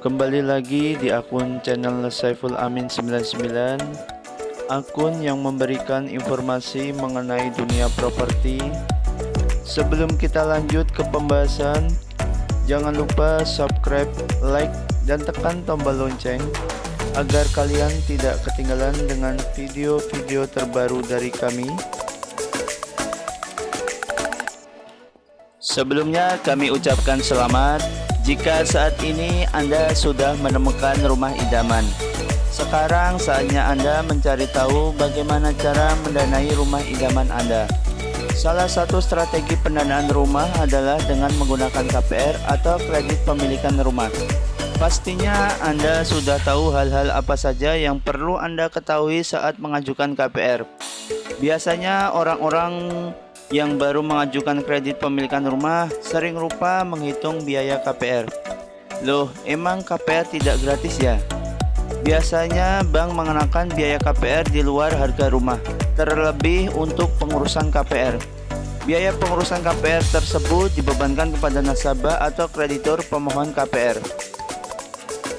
Kembali lagi di akun channel Saiful Amin 99, akun yang memberikan informasi mengenai dunia properti. Sebelum kita lanjut ke pembahasan, jangan lupa subscribe, like, dan tekan tombol lonceng agar kalian tidak ketinggalan dengan video-video terbaru dari kami. Sebelumnya kami ucapkan selamat jika saat ini Anda sudah menemukan rumah idaman. Sekarang saatnya Anda mencari tahu bagaimana cara mendanai rumah idaman Anda. Salah satu strategi pendanaan rumah adalah dengan menggunakan KPR atau kredit pemilikan rumah. Pastinya Anda sudah tahu hal-hal apa saja yang perlu Anda ketahui saat mengajukan KPR. Biasanya orang-orang yang baru mengajukan kredit pemilikan rumah sering lupa menghitung biaya KPR. Loh, emang KPR tidak gratis ya? Biasanya bank mengenakan biaya KPR di luar harga rumah, terlebih untuk pengurusan KPR. Biaya pengurusan KPR tersebut dibebankan kepada nasabah atau kreditur pemohon KPR.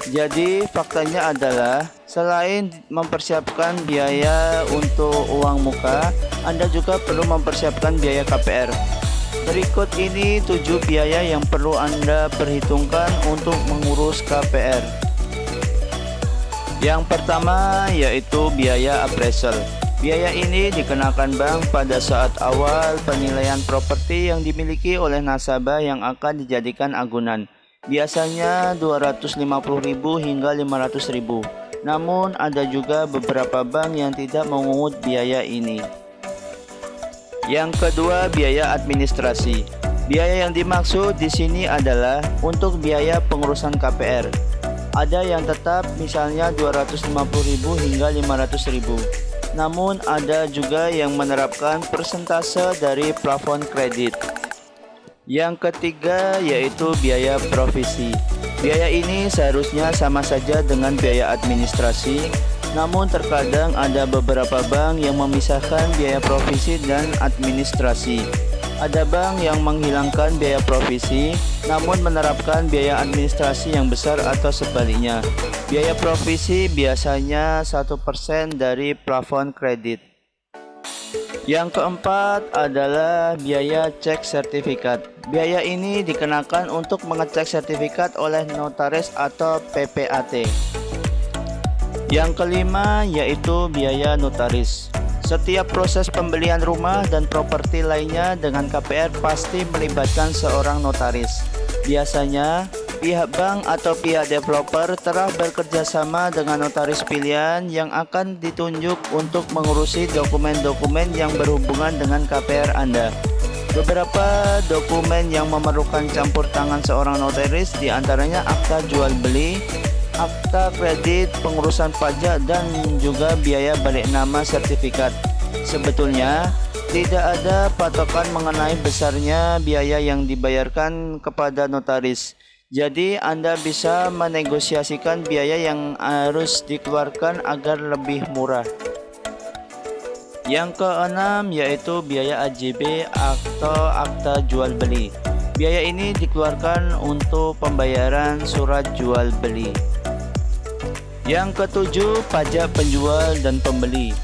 Jadi faktanya adalah selain mempersiapkan biaya untuk uang muka, Anda juga perlu mempersiapkan biaya KPR. Berikut ini 7 biaya yang perlu Anda perhitungkan untuk mengurus KPR. Yang pertama yaitu biaya appraisal. Biaya ini dikenakan bank pada saat awal penilaian properti yang dimiliki oleh nasabah yang akan dijadikan agunan. Biasanya 250.000 hingga 500.000. Namun ada juga beberapa bank yang tidak memungut biaya ini. Yang kedua, biaya administrasi. Biaya yang dimaksud di sini adalah untuk biaya pengurusan KPR. Ada yang tetap, misalnya 250.000 hingga 500.000. Namun ada juga yang menerapkan persentase dari plafon kredit. Yang ketiga yaitu biaya provisi. Biaya ini seharusnya sama saja dengan biaya administrasi, namun terkadang ada beberapa bank yang memisahkan biaya provisi dan administrasi. Ada bank yang menghilangkan biaya provisi, namun menerapkan biaya administrasi yang besar atau sebaliknya. Biaya provisi biasanya 1% dari plafon kredit. Yang keempat adalah biaya cek sertifikat. Biaya ini dikenakan untuk mengecek sertifikat oleh notaris atau PPAT. Yang kelima yaitu biaya notaris. Setiap proses pembelian rumah dan properti lainnya dengan KPR pasti melibatkan seorang notaris. Biasanya pihak bank atau pihak developer telah bekerja sama dengan notaris pilihan yang akan ditunjuk untuk mengurusi dokumen-dokumen yang berhubungan dengan KPR Anda. Beberapa dokumen yang memerlukan campur tangan seorang notaris diantaranya akta jual beli, akta kredit, pengurusan pajak, dan juga biaya balik nama sertifikat. Sebetulnya tidak ada patokan mengenai besarnya biaya yang dibayarkan kepada notaris. Jadi Anda bisa menegosiasikan biaya yang harus dikeluarkan agar lebih murah. Yang keenam yaitu biaya AJB atau akta jual beli. Biaya ini dikeluarkan untuk pembayaran surat jual beli. Yang ketujuh, pajak penjual dan pembeli.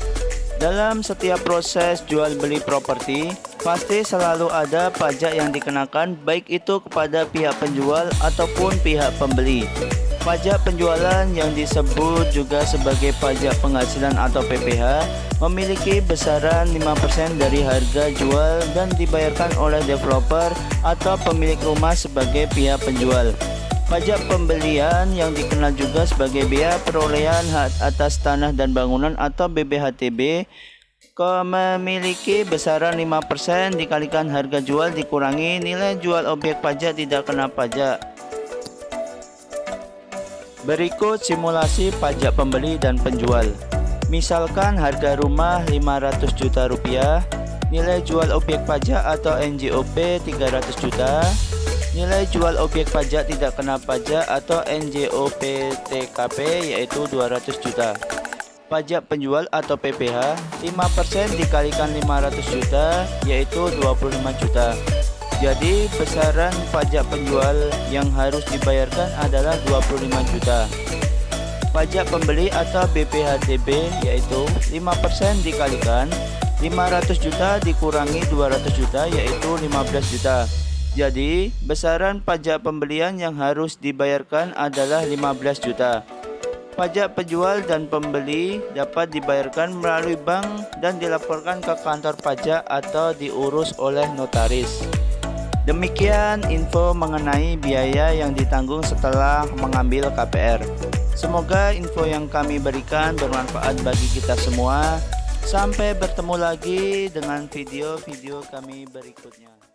Dalam setiap proses jual beli properti, pasti selalu ada pajak yang dikenakan, baik itu kepada pihak penjual ataupun pihak pembeli. Pajak penjualan yang disebut juga sebagai pajak penghasilan atau PPH memiliki besaran 5% dari harga jual dan dibayarkan oleh developer atau pemilik rumah sebagai pihak penjual. Pajak pembelian yang dikenal juga sebagai biaya perolehan hak atas tanah dan bangunan atau BBHTB memiliki besaran 5% dikalikan harga jual dikurangi nilai jual objek pajak tidak kena pajak. Berikut simulasi pajak pembeli dan penjual. Misalkan harga rumah 500 juta rupiah, nilai jual objek pajak atau NJOP 300 juta, nilai jual objek pajak tidak kena pajak atau NJOP TKP yaitu 200 juta. Pajak penjual atau PPH 5% dikalikan 500 juta yaitu 25 juta. Jadi besaran pajak penjual yang harus dibayarkan adalah 25 juta. Pajak pembeli atau BPHTB yaitu 5% dikalikan 500 juta dikurangi 200 juta yaitu 15 juta. Jadi besaran pajak pembelian yang harus dibayarkan adalah 15 juta. Pajak penjual dan pembeli dapat dibayarkan melalui bank dan dilaporkan ke kantor pajak atau diurus oleh notaris. Demikian info mengenai biaya yang ditanggung setelah mengambil KPR. Semoga info yang kami berikan bermanfaat bagi kita semua. Sampai bertemu lagi dengan video-video kami berikutnya.